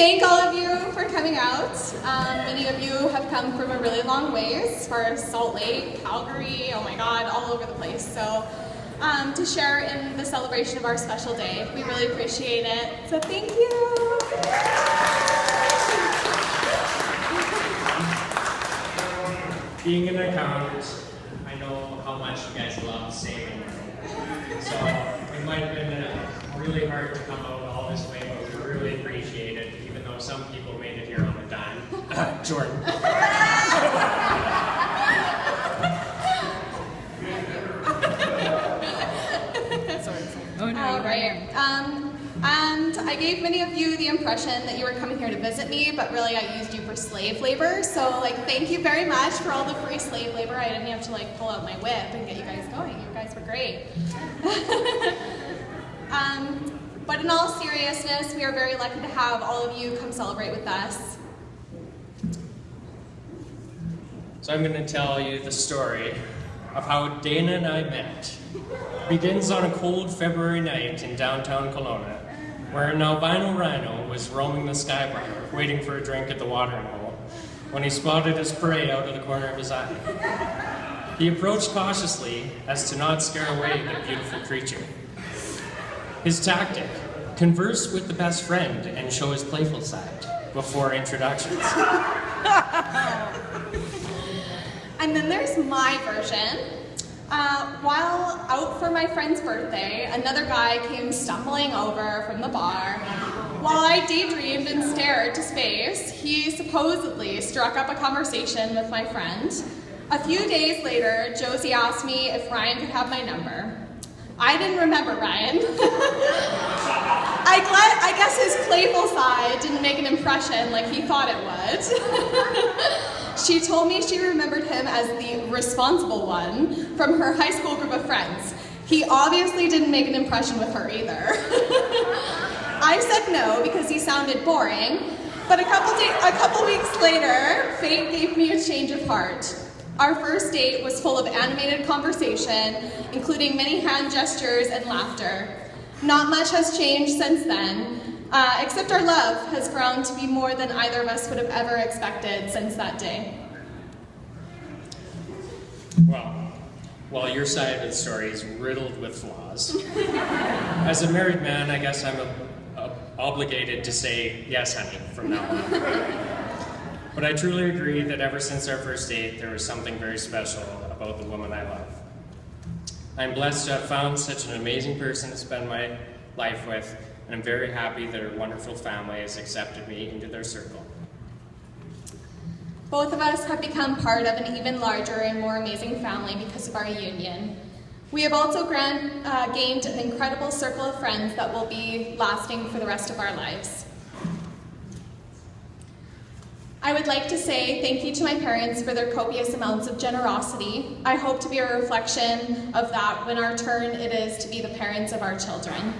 thank all of you for coming out. Many of you have come from a really long ways, as far as Salt Lake, Calgary, oh my God, all over the place. So to share in the celebration of our special day, we really appreciate it. So thank you. Being an accountant, I know how much you guys love saving. So it might have been really hard to come out all this way, but we really appreciate it, even though some people made it here on a dime. Jordan. All right. And I gave many of you the impression that you were coming here to visit me, but really I used you for slave labor. So thank you very much for all the free slave labor. I didn't have to pull out my whip and get you guys going. You guys were great. But in all seriousness, we are very lucky to have all of you come celebrate with us. So I'm going to tell you the story of how Dana and I met. It begins on a cold February night in downtown Kelowna, where an albino rhino was roaming the sky bar, waiting for a drink at the watering hole, when he spotted his prey out of the corner of his eye. He approached cautiously as to not scare away the beautiful creature. His tactic: converse with the best friend and show his playful side before introductions. And then there's my version. While out for my friend's birthday, another guy came stumbling over from the bar. While I daydreamed and stared to space, he supposedly struck up a conversation with my friend. A few days later, Josie asked me if Ryan could have my number. I didn't remember Ryan. I guess his playful side didn't make an impression like he thought it would. She told me she remembered him as the responsible one from her high school group of friends. He obviously didn't make an impression with her either. I said no because he sounded boring, but a couple weeks later, fate gave me a change of heart. Our first date was full of animated conversation, including many hand gestures and laughter. Not much has changed since then, except our love has grown to be more than either of us would have ever expected since that day. Well, your side of the story is riddled with flaws. As a married man, I guess I'm obligated to say, yes, honey, from now on. But I truly agree that ever since our first date, there was something very special about the woman I love. I'm blessed to have found such an amazing person to spend my life with, and I'm very happy that her wonderful family has accepted me into their circle. Both of us have become part of an even larger and more amazing family because of our union. We have also gained an incredible circle of friends that will be lasting for the rest of our lives. I would like to say thank you to my parents for their copious amounts of generosity. I hope to be a reflection of that when our turn it is to be the parents of our children.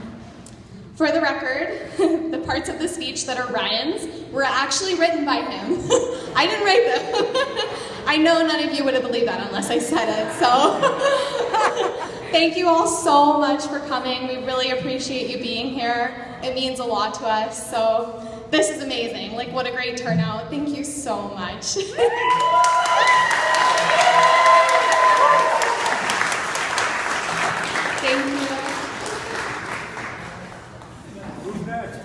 For the record, the parts of the speech that are Ryan's were actually written by him. I didn't write them. I know none of you would have believed that unless I said it, so thank you all so much for coming. We really appreciate you being here. It means a lot to us, so this is amazing. What a great turnout. Thank you so much. Thank you. Who's next?